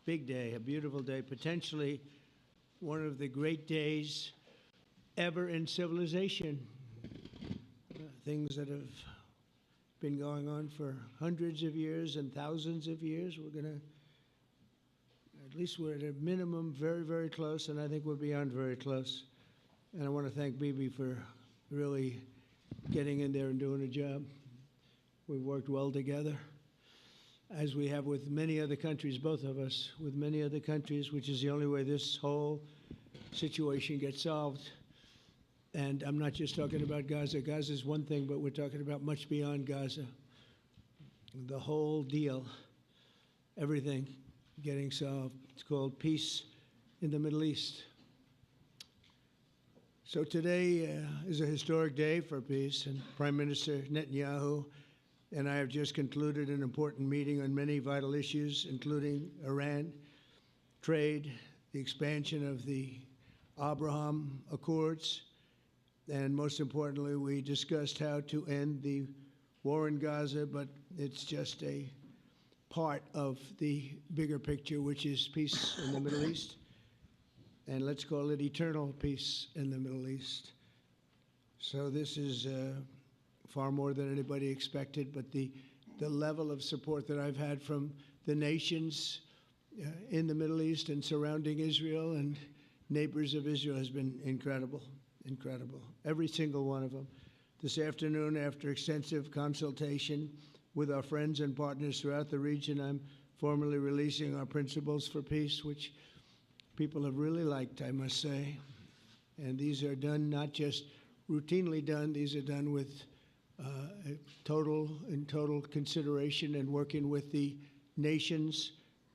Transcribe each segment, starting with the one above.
big day, a beautiful day, potentially one of the great days ever in civilization. Things that have been going on for hundreds of years and thousands of years. We're going to, at least we're at a minimum very, very close, and I think we're beyond very close. And I want to thank Bibi for really getting in there and doing a job. We've worked well together, as we have with many other countries, both of us, with many other countries, which is the only way this whole situation gets solved. And I'm not just talking about Gaza. Gaza is one thing, but we're talking about much beyond Gaza. The whole deal, everything getting solved. It's called peace in the Middle East. So today is a historic day for peace, and Prime Minister Netanyahu and I have just concluded an important meeting on many vital issues, including Iran, trade, the expansion of the Abraham Accords, and most importantly, we discussed how to end the war in Gaza, but it's just a part of the bigger picture, which is peace in the Middle East. And let's call it eternal peace in the Middle East. So this is far more than anybody expected, but the level of support that I've had from the nations in the Middle East and surrounding Israel and neighbors of Israel has been incredible, incredible. Every single one of them. This afternoon, after extensive consultation with our friends and partners throughout the region, I'm formally releasing our principles for peace, which people have really liked, I must say. And these are done, not just routinely done, these are done with total consideration and working with the nations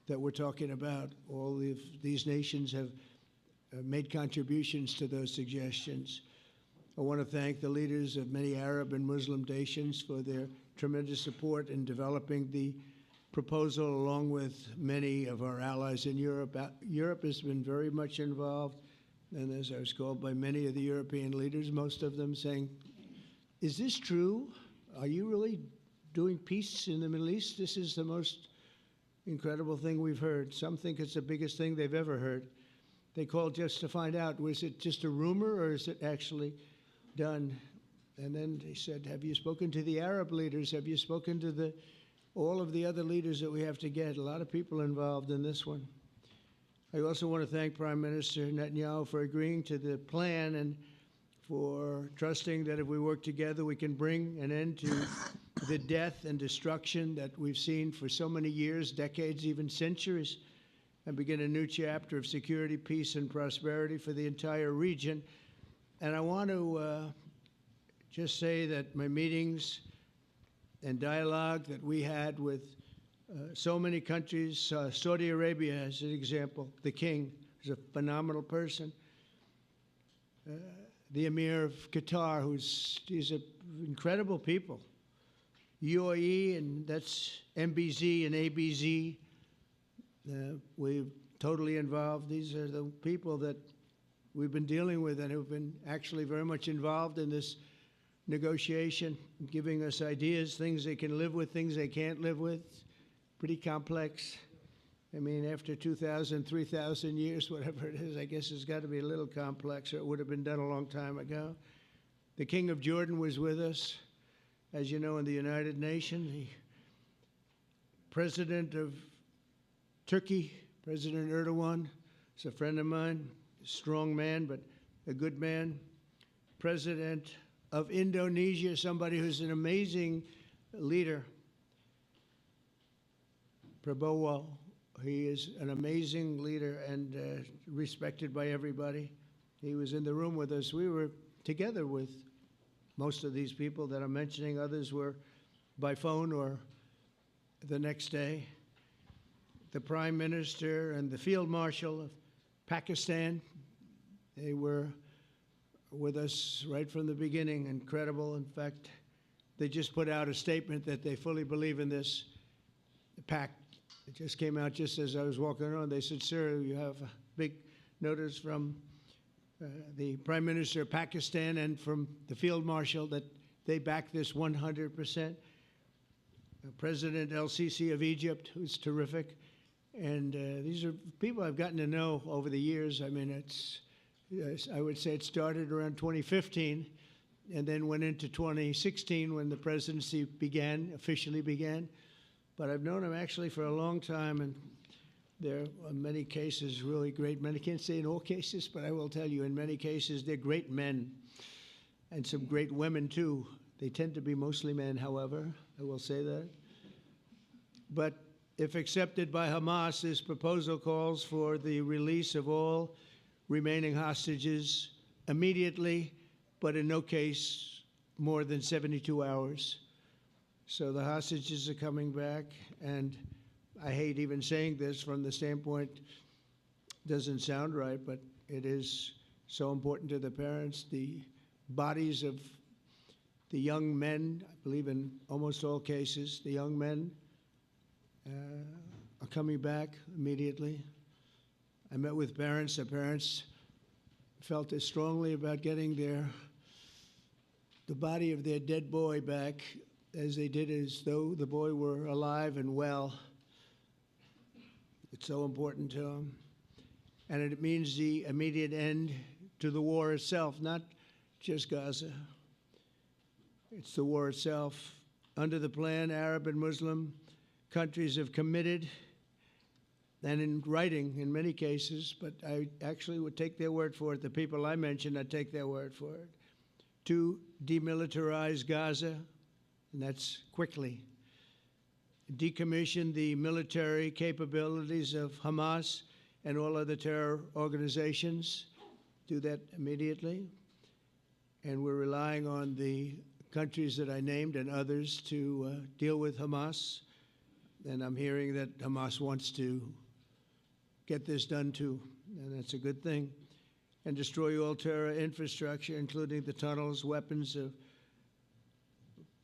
that we're talking about. All of these nations have made contributions to those suggestions. I want to thank the leaders of many Arab and Muslim nations for their tremendous support in developing the proposal, along with many of our allies in Europe. Europe has been very much involved, and as I was called by many of the European leaders, most of them saying, is this true? Are you really doing peace in the Middle East? This is the most incredible thing we've heard. Some think it's the biggest thing they've ever heard. They called just to find out, was it just a rumor or is it actually done? And then they said, have you spoken to the Arab leaders? Have you spoken to all of the other leaders that we have to get? A lot of people involved in this one. I also want to thank Prime Minister Netanyahu for agreeing to the plan and for trusting that if we work together, we can bring an end to the death and destruction that we've seen for so many years, decades, even centuries, and begin a new chapter of security, peace, and prosperity for the entire region. And I want to just say that my meetings and dialogue that we had with so many countries, Saudi Arabia as an example, the king is a phenomenal person. The Emir of Qatar, he's an incredible people. UAE, and that's MBZ and ABZ. We're totally involved. These are the people that we've been dealing with and who've been actually very much involved in this negotiation, giving us ideas, things they can live with, things they can't live with. Pretty complex. I mean, after 2,000, 3,000 years, whatever it is, I guess it's got to be a little complex, or it would have been done a long time ago. The King of Jordan was with us, as you know, in the United Nations. The President of Turkey, President Erdogan, is a friend of mine, a strong man, but a good man. President of Indonesia, somebody who's an amazing leader, Prabowo. He is an amazing leader and respected by everybody. He was in the room with us. We were together with most of these people that I'm mentioning. Others were by phone or the next day. The Prime Minister and the Field Marshal of Pakistan, they were with us right from the beginning. Incredible. In fact, they just put out a statement that they fully believe in this pact. It just came out just as I was walking around. They said, sir, you have a big notice from the Prime Minister of Pakistan and from the Field Marshal that they back this 100%. President El-Sisi of Egypt, who's terrific, And these are people I've gotten to know over the years. I mean, I would say it started around 2015 and then went into 2016 when the presidency officially began. But I've known him actually for a long time, and there are many cases really great men. I can't say in all cases, but I will tell you in many cases they're great men and some great women too. They tend to be mostly men, however, I will say that. But if accepted by Hamas, this proposal calls for the release of all remaining hostages immediately, but in no case more than 72 hours. So the hostages are coming back, and I hate even saying this from the standpoint, doesn't sound right, but it is so important to the parents. The bodies of the young men, I believe in almost all cases, the young men are coming back immediately. I met with parents. The parents felt as strongly about getting the body of their dead boy back as they did as though the boy were alive and well. It's so important to them. And it means the immediate end to the war itself, not just Gaza. It's the war itself. Under the plan, Arab and Muslim countries have committed, and in writing in many cases, but I actually would take their word for it. The people I mentioned, I'd take their word for it, to demilitarize Gaza, and that's quickly. Decommission the military capabilities of Hamas and all other terror organizations. Do that immediately. And we're relying on the countries that I named and others to deal with Hamas. And I'm hearing that Hamas wants to get this done too, and that's a good thing. And destroy all terror infrastructure, including the tunnels, weapons,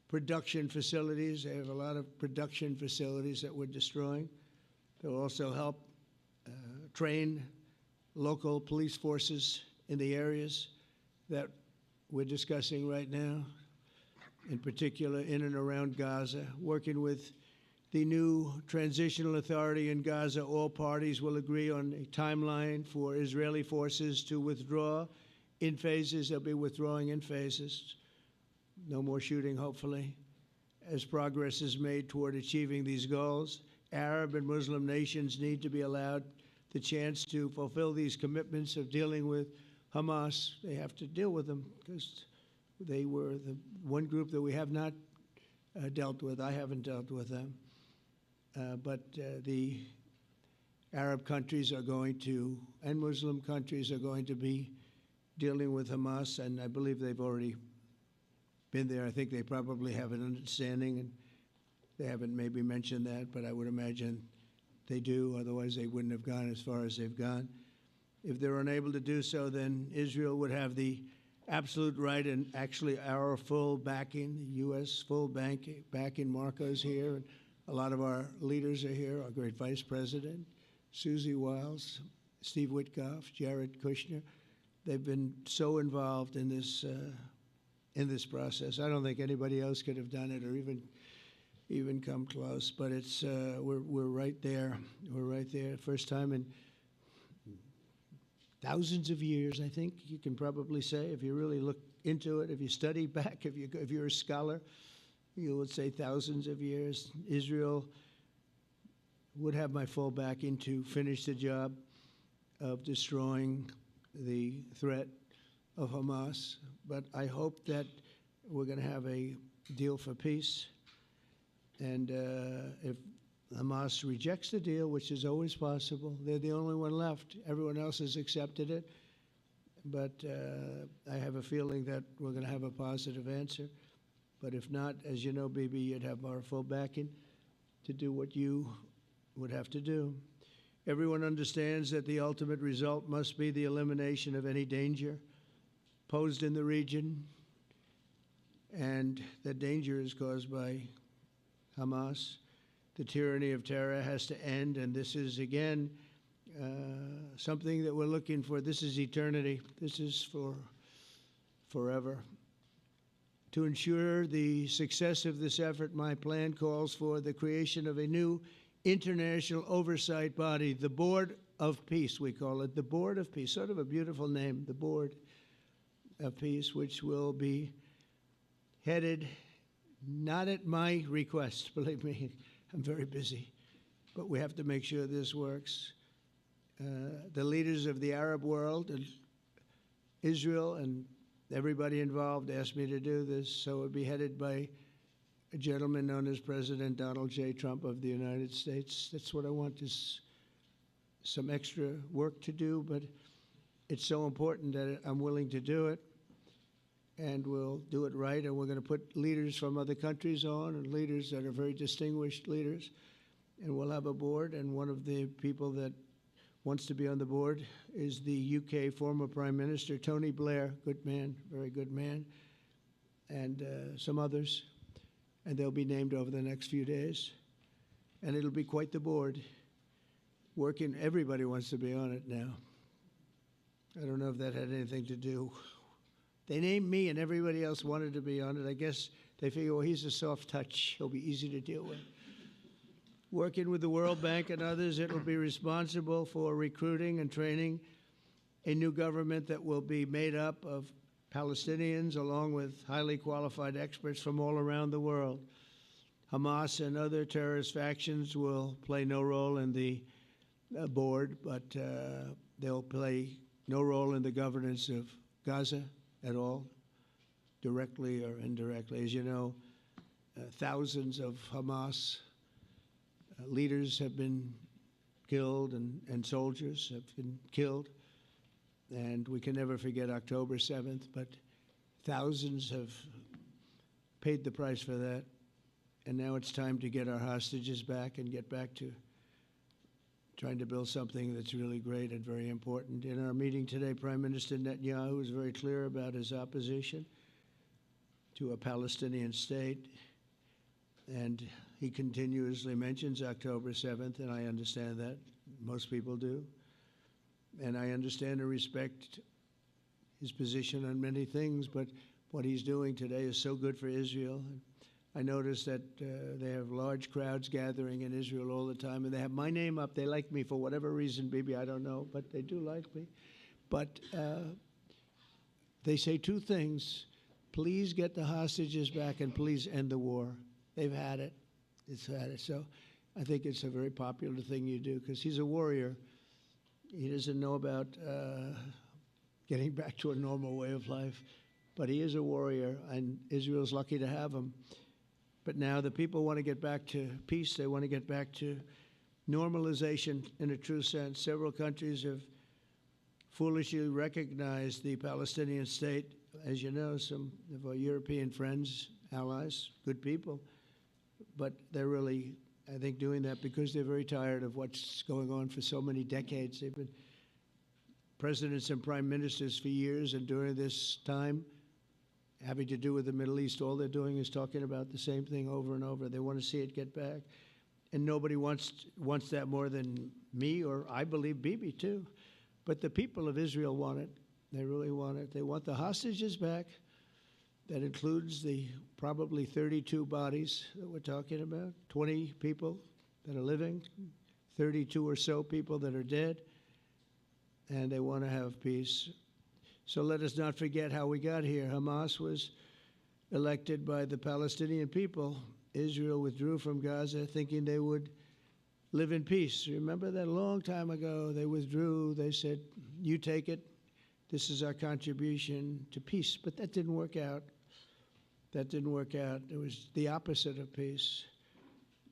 production facilities. They have a lot of production facilities that we're destroying. They'll also help train local police forces in the areas that we're discussing right now, in particular in and around Gaza, working with the new transitional authority in Gaza. All parties will agree on a timeline for Israeli forces to withdraw in phases. They'll be withdrawing in phases. No more shooting, hopefully. As progress is made toward achieving these goals, Arab and Muslim nations need to be allowed the chance to fulfill these commitments of dealing with Hamas. They have to deal with them because they were the one group that we have not dealt with. I haven't dealt with them. But the Arab countries are going to, and Muslim countries are going to be dealing with Hamas, and I believe they've already been there. I think they probably have an understanding, and they haven't maybe mentioned that, but I would imagine they do, otherwise they wouldn't have gone as far as they've gone. If they're unable to do so, then Israel would have the absolute right and actually our full backing, the U.S. full backing. Marco's here, and a lot of our leaders are here, our great Vice President, Susie Wiles, Steve Witkoff, Jared Kushner. They've been so involved in this process. I don't think anybody else could have done it or even come close, but it's we're right there. We're right there. First time in thousands of years, I think you can probably say, if you really look into it, if you study back, if you're a scholar, you would say thousands of years. Israel would have my full backing to finish the job of destroying the threat of Hamas. But I hope that we're going to have a deal for peace. And if Hamas rejects the deal, which is always possible, they're the only one left. Everyone else has accepted it. But I have a feeling that we're going to have a positive answer. But if not, as you know, Bibi, you'd have our full backing to do what you would have to do. Everyone understands that the ultimate result must be the elimination of any danger posed in the region, and that danger is caused by Hamas. The tyranny of terror has to end, and this is, again, something that we're looking for. This is eternity. This is for forever. To ensure the success of this effort, my plan calls for the creation of a new international oversight body, the Board of Peace, we call it, the Board of Peace, sort of a beautiful name, the Board of Peace, which will be headed not at my request, believe me, I'm very busy, but we have to make sure this works. The leaders of the Arab world and Israel and everybody involved asked me to do this, so it would be headed by a gentleman known as President Donald J. Trump of the United States. That's what I want, is some extra work to do, but it's so important that I'm willing to do it, and we'll do it right, and we're going to put leaders from other countries on, and leaders that are very distinguished leaders, and we'll have a board, and one of the people that wants to be on the board is the UK former Prime Minister, Tony Blair, good man, very good man, and some others, and they'll be named over the next few days, and it'll be quite the board. Working, everybody wants to be on it now. I don't know if that had anything to do. They named me and everybody else wanted to be on it. I guess they figure, well, he's a soft touch. He'll be easy to deal with. Working with the World Bank and others, it will be responsible for recruiting and training a new government that will be made up of Palestinians along with highly qualified experts from all around the world. Hamas and other terrorist factions will play no role in the board, but they'll play no role in the governance of Gaza at all, directly or indirectly. As you know, thousands of Hamas leaders have been killed and soldiers have been killed. And we can never forget October 7th, but thousands have paid the price for that. And now it's time to get our hostages back and get back to trying to build something that's really great and very important. In our meeting today, Prime Minister Netanyahu was very clear about his opposition to a Palestinian state, and he continuously mentions October 7th, and I understand that. Most people do. And I understand and respect his position on many things, but what he's doing today is so good for Israel. I noticed that they have large crowds gathering in Israel all the time, and they have my name up. They like me for whatever reason, maybe I don't know, but they do like me. But they say two things: please get the hostages back, and please end the war. They've had it. It's had it. So I think it's a very popular thing you do, because he's a warrior. He doesn't know about getting back to a normal way of life, but he is a warrior, and Israel's lucky to have him. But now the people want to get back to peace. They want to get back to normalization in a true sense. Several countries have foolishly recognized the Palestinian state. As you know, some of our European friends, allies, good people, but they're really, I think, doing that because they're very tired of what's going on for so many decades. They've been presidents and prime ministers for years, and during this time, having to do with the Middle East, all they're doing is talking about the same thing over and over. They want to see it get back. And nobody wants that more than me, or I believe Bibi too. But the people of Israel want it. They really want it. They want the hostages back. That includes the probably 32 bodies that we're talking about, 20 people that are living, 32 or so people that are dead, and they want to have peace. So let us not forget how we got here. Hamas was elected by the Palestinian people. Israel withdrew from Gaza thinking they would live in peace. Remember that a long time ago? They withdrew. They said, you take it. This is our contribution to peace. But that didn't work out. That didn't work out. It was the opposite of peace.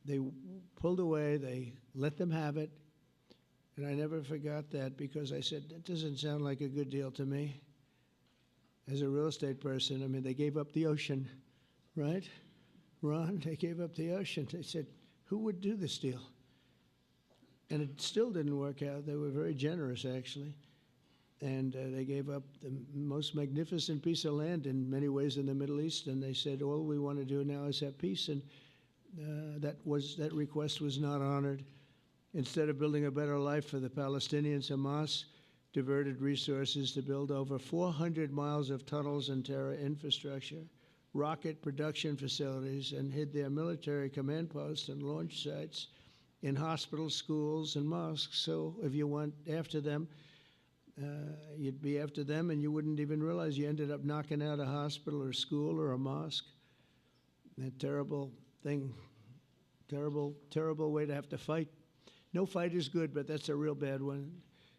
They pulled away. They let them have it. And I never forgot that, because I said, that doesn't sound like a good deal to me. As a real estate person, I mean, they gave up the ocean, right? Ron, they gave up the ocean. They said, who would do this deal? And it still didn't work out. They were very generous, actually. And they gave up the most magnificent piece of land in many ways in the Middle East. And they said, all we want to do now is have peace. And that request was not honored. Instead of building a better life for the Palestinians, Hamas diverted resources to build over 400 miles of tunnels and terror infrastructure, rocket production facilities, and hid their military command posts and launch sites in hospitals, schools, and mosques. So if you went after them, you'd be after them, and you wouldn't even realize you ended up knocking out a hospital or school or a mosque. That terrible thing, terrible, terrible way to have to fight. No fight is good, but that's a real bad one.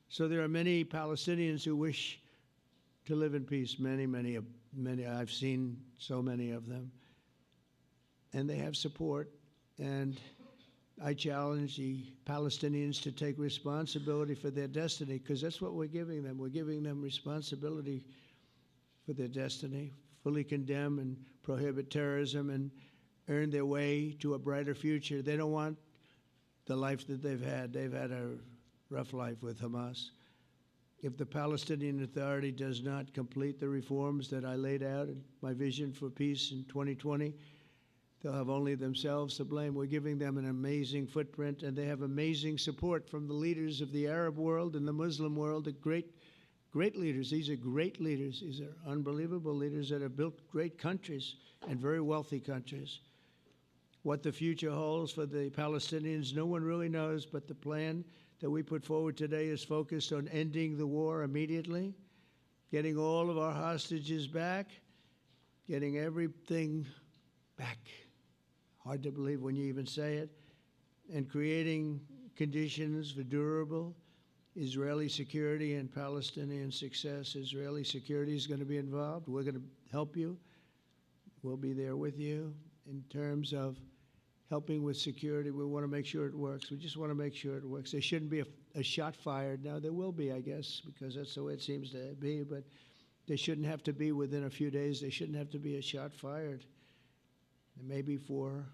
So there are many Palestinians who wish to live in peace. Many, many, many. I've seen so many of them. And they have support. And I challenge the Palestinians to take responsibility for their destiny, because that's what we're giving them. We're giving them responsibility for their destiny, fully condemn and prohibit terrorism and earn their way to a brighter future. They don't want the life that they've had. They've had a rough life with Hamas. If the Palestinian Authority does not complete the reforms that I laid out in my vision for peace in 2020, they'll have only themselves to blame. We're giving them an amazing footprint, and they have amazing support from the leaders of the Arab world and the Muslim world, the great leaders. These are great leaders. These are unbelievable leaders that have built great countries and very wealthy countries. What the future holds for the Palestinians, no one really knows, but the plan that we put forward today is focused on ending the war immediately, getting all of our hostages back, getting everything back. Hard to believe when you even say it, and creating conditions for durable Israeli security and Palestinian success. Israeli security is going to be involved. We're going to help you. We'll be there with you in terms of helping with security. We want to make sure it works. We just want to make sure it works. There shouldn't be a shot fired. Now, there will be, I guess, because that's the way it seems to be, but there shouldn't have to be within a few days. There shouldn't have to be a shot fired. Maybe for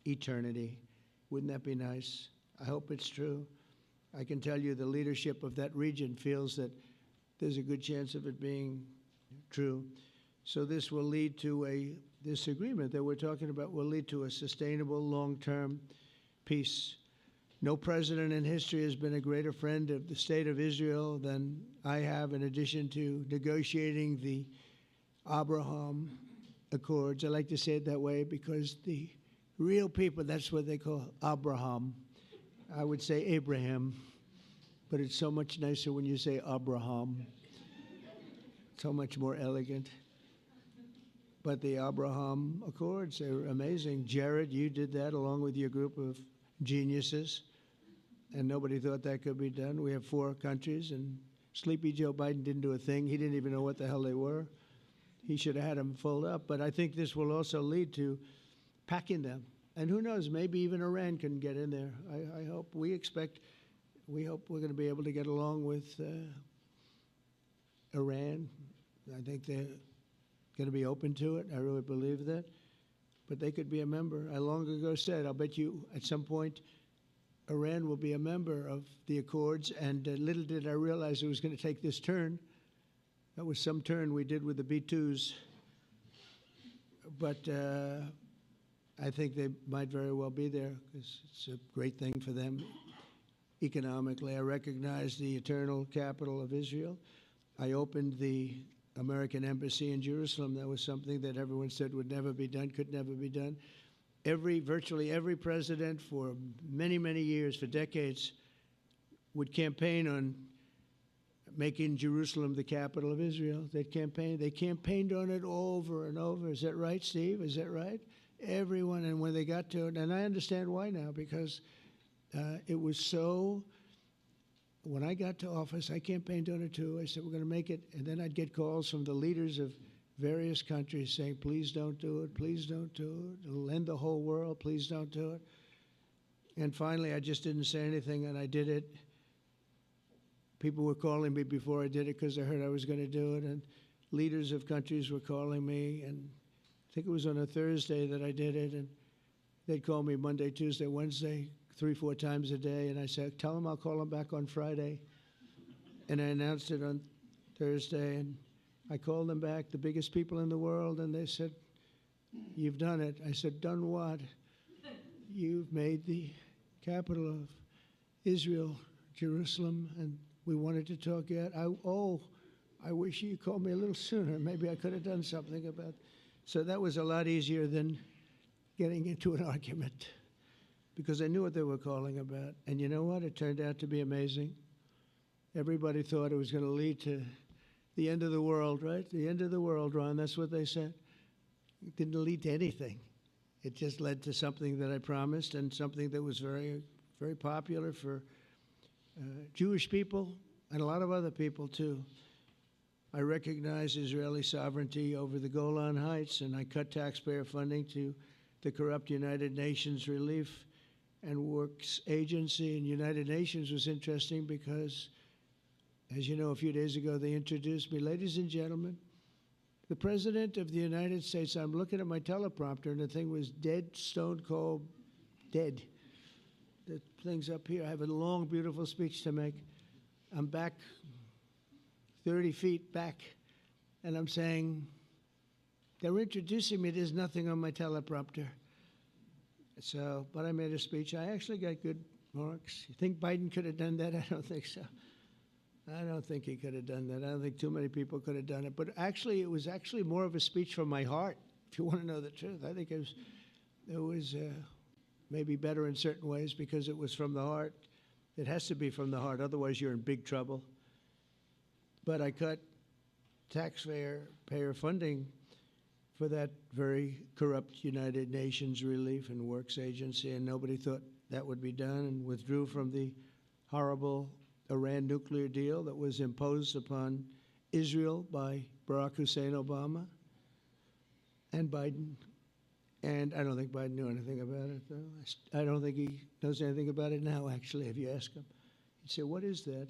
eternity. Wouldn't that be nice? I hope it's true. I can tell you the leadership of that region feels that there's a good chance of it being true. So this will lead to this agreement that we're talking about will lead to a sustainable, long-term peace. No president in history has been a greater friend of the state of Israel than I have, in addition to negotiating the Abraham Accords. I like to say it that way because the real people, that's what they call Abraham. I would say Abraham, but it's so much nicer when you say Abraham. So much more elegant. But the Abraham Accords are amazing. Jared, you did that along with your group of geniuses, and nobody thought that could be done. We have 4 countries, and Sleepy Joe Biden didn't do a thing. He didn't even know what the hell they were. He should have had them fold up. But I think this will also lead to packing them. And who knows, maybe even Iran can get in there. I hope, we hope we're going to be able to get along with Iran. I think they're going to be open to it. I really believe that. But they could be a member. I long ago said, I'll bet you at some point Iran will be a member of the Accords. And little did I realize it was going to take this turn. That was some turn we did with the B-2s. But I think they might very well be there because it's a great thing for them economically. I recognize the eternal capital of Israel. I opened the American embassy in Jerusalem. That was something that everyone said would never be done, could never be done. Virtually every president for many, many years, for decades, would campaign on making Jerusalem the capital of Israel. They campaigned on it over and over. Is that right, Steve? Is that right? Everyone, and when they got to it, and I understand why now, because it was so, when I got to office, I campaigned on it too. I said, we're going to make it, and then I'd get calls from the leaders of various countries saying, please don't do it, please don't do it. It'll end the whole world, please don't do it. And finally, I just didn't say anything, and I did it. People were calling me before I did it because they heard I was going to do it, and leaders of countries were calling me, and I think it was on a Thursday that I did it, and they'd call me Monday, Tuesday, Wednesday, 3-4 times a day, and I said, tell them I'll call them back on Friday. And I announced it on Thursday, and I called them back, the biggest people in the world, and they said, you've done it. I said, done what? You've made the capital of Israel, Jerusalem, and we wanted to talk yet. I wish you called me a little sooner. Maybe I could have done something about it. So that was a lot easier than getting into an argument. because I knew what they were calling about. And you know what? It turned out to be amazing. Everybody thought it was going to lead to the end of the world, right? The end of the world, Ron, that's what they said. It didn't lead to anything. It just led to something that I promised and something that was very, very popular for Jewish people and a lot of other people, too. I recognize Israeli sovereignty over the Golan Heights, and I cut taxpayer funding to the corrupt United Nations Relief and Works Agency. And United Nations was interesting because, as you know, a few days ago, they introduced me. Ladies and gentlemen, the President of the United States. I'm looking at my teleprompter, and the thing was dead, stone cold, dead. The thing's up here. I have a long, beautiful speech to make. I'm back 30 feet back, and I'm saying, they're introducing me. There's nothing on my teleprompter. So, but I made a speech. I actually got good marks. You think Biden could have done that? I don't think so. I don't think he could have done that. I don't think too many people could have done it. But actually, it was actually more of a speech from my heart, if you want to know the truth. I think it was maybe better in certain ways because it was from the heart. It has to be from the heart. Otherwise, you're in big trouble. But I cut taxpayer funding for that very corrupt United Nations Relief and Works Agency, and nobody thought that would be done, and withdrew from the horrible Iran nuclear deal that was imposed upon Israel by Barack Hussein Obama and Biden. And I don't think Biden knew anything about it, though. I don't think he knows anything about it now, actually, if you ask him. He'd say, what is that?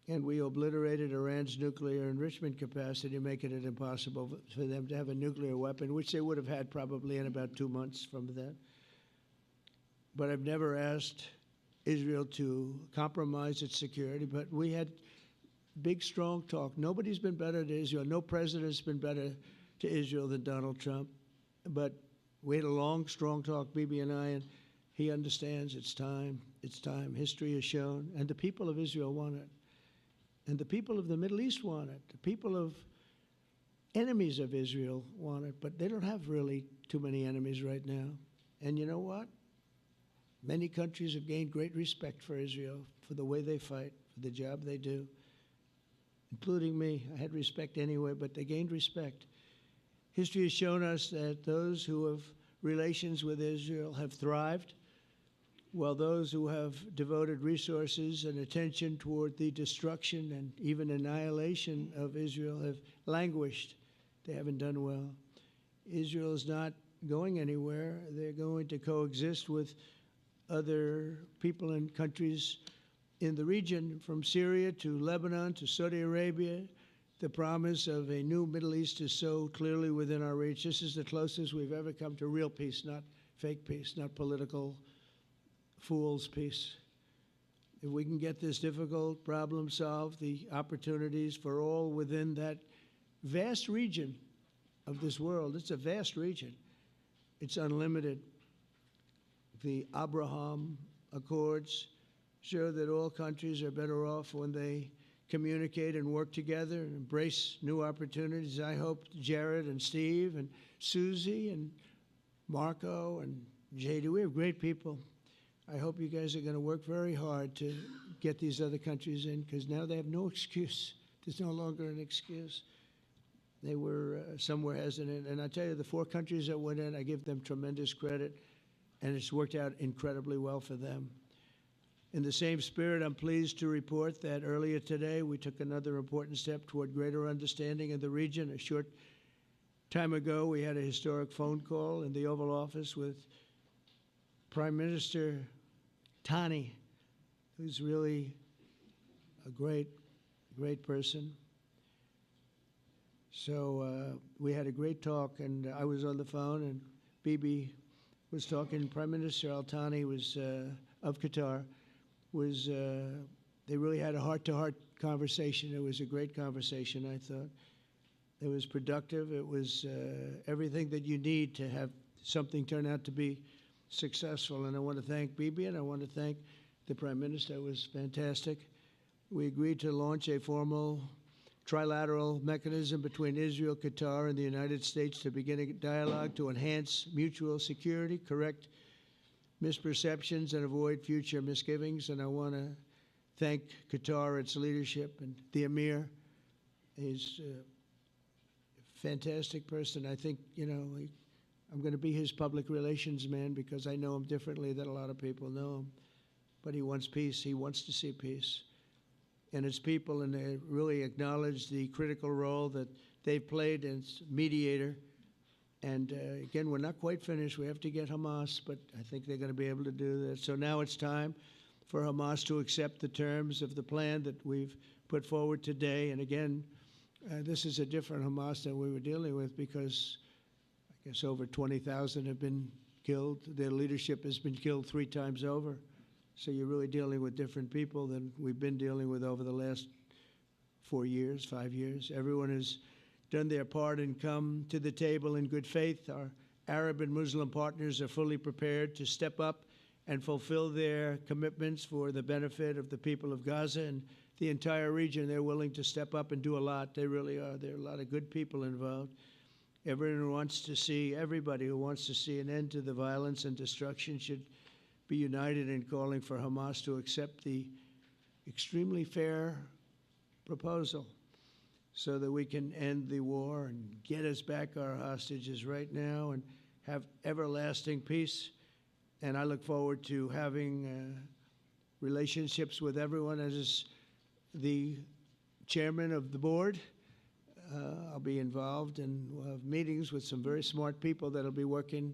And we obliterated Iran's nuclear enrichment capacity, making it impossible for them to have a nuclear weapon, which they would have had probably in about 2 months from that. But I've never asked Israel to compromise its security, but we had big, strong talk. Nobody's been better to Israel. No president's been better to Israel than Donald Trump. But we had a long, strong talk, Bibi and I, and he understands it's time. It's time. History has shown. And the people of Israel want it. And the people of the Middle East want it. The people of enemies of Israel want it. But they don't have really too many enemies right now. And you know what? Many countries have gained great respect for Israel, for the way they fight, for the job they do, including me. I had respect anyway, but they gained respect. History has shown us that those who have relations with Israel have thrived, while those who have devoted resources and attention toward the destruction and even annihilation of Israel have languished. They haven't done well. Israel is not going anywhere. They're going to coexist with other people and countries in the region, from Syria to Lebanon to Saudi Arabia. The promise of a new Middle East is so clearly within our reach. This is the closest we've ever come to real peace, not fake peace, not political fool's peace. If we can get this difficult problem solved, the opportunities for all within that vast region of this world, it's a vast region, it's unlimited. The Abraham Accords show that all countries are better off when they communicate and work together and embrace new opportunities. I hope Jared and Steve and Susie and Marco and JD, we have great people. I hope you guys are going to work very hard to get these other countries in, because now they have no excuse. There's no longer an excuse. They were somewhere hesitant. And I tell you, the 4 countries that went in, I give them tremendous credit, and it's worked out incredibly well for them. In the same spirit, I'm pleased to report that earlier today, we took another important step toward greater understanding in the region. A short time ago, we had a historic phone call in the Oval Office with Prime Minister Tani, who's really a great, great person. So we had a great talk, and I was on the phone, and Bibi was talking. Prime Minister Al Thani was of Qatar. They really had a heart-to-heart conversation. It was a great conversation, I thought. It was productive. It was everything that you need to have something turn out to be successful. And I want to thank Bibi, and I want to thank the Prime Minister. It was fantastic. We agreed to launch a formal trilateral mechanism between Israel, Qatar, and the United States to begin a dialogue to enhance mutual security, correct misperceptions and avoid future misgivings. And I want to thank Qatar, its leadership, and the Emir. He's a fantastic person. I think, I'm going to be his public relations man because I know him differently than a lot of people know him. But he wants peace. He wants to see peace. And his people, and they really acknowledge the critical role that they've played as mediator. And again, we're not quite finished. We have to get Hamas, but I think they're going to be able to do that. So now it's time for Hamas to accept the terms of the plan that we've put forward today. And again, this is a different Hamas than we were dealing with because I guess over 20,000 have been killed. Their leadership has been killed 3 times over. So you're really dealing with different people than we've been dealing with over the last 4 years, 5 years. Everyone has done their part and come to the table in good faith. Our Arab and Muslim partners are fully prepared to step up and fulfill their commitments for the benefit of the people of Gaza and the entire region. They're willing to step up and do a lot. They really are. There are a lot of good people involved. Everybody who wants to see an end to the violence and destruction should be united in calling for Hamas to accept the extremely fair proposal so that we can end the war and get us back our hostages right now and have everlasting peace. And I look forward to having relationships with everyone. As the chairman of the board, I'll be involved, and we'll have meetings with some very smart people that'll be working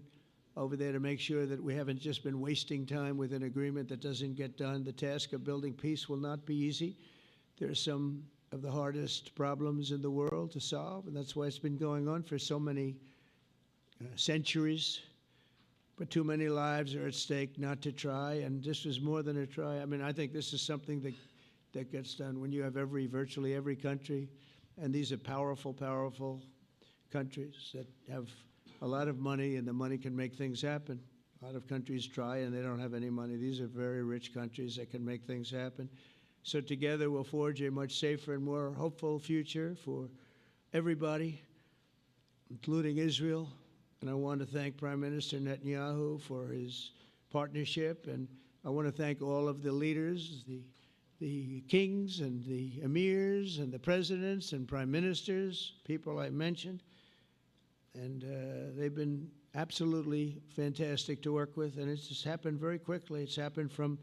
over there to make sure that we haven't just been wasting time with an agreement that doesn't get done. The task of building peace will not be easy. There are some of the hardest problems in the world to solve, and that's why it's been going on for so many centuries. But too many lives are at stake not to try, and this was more than a try. I mean, I think this is something that gets done when you have virtually every country, and these are powerful, powerful countries that have a lot of money, and the money can make things happen. A lot of countries try, and they don't have any money. These are very rich countries that can make things happen. So together we'll forge a much safer and more hopeful future for everybody, including Israel. And I want to thank Prime Minister Netanyahu for his partnership. And I want to thank all of the leaders, the kings and the emirs and the presidents and prime ministers, people I mentioned. And they've been absolutely fantastic to work with. And it's just happened very quickly. It's happened from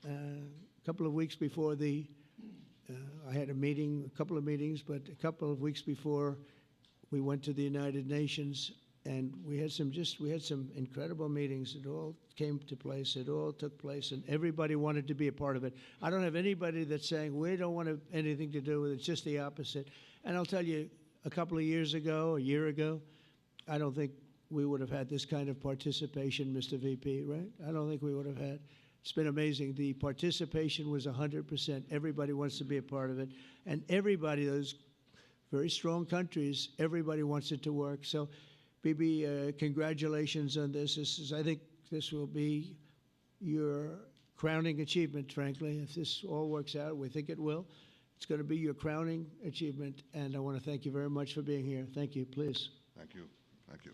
a couple of weeks before I had a couple of meetings, but a couple of weeks before we went to the United Nations, and we had some incredible meetings. It all came to place. It all took place, and everybody wanted to be a part of it. I don't have anybody that's saying we don't want anything to do with it. It's just the opposite. And I'll tell you, a couple of years ago, a year ago, I don't think we would have had this kind of participation, Mr. VP, right? I don't think we would have had. It's been amazing. The participation was 100%. Everybody wants to be a part of it. And everybody, those very strong countries, everybody wants it to work. So, Bibi, congratulations on this. I think this will be your crowning achievement, frankly. If this all works out, we think it will. It's going to be your crowning achievement. And I want to thank you very much for being here. Thank you. Please. Thank you. Thank you.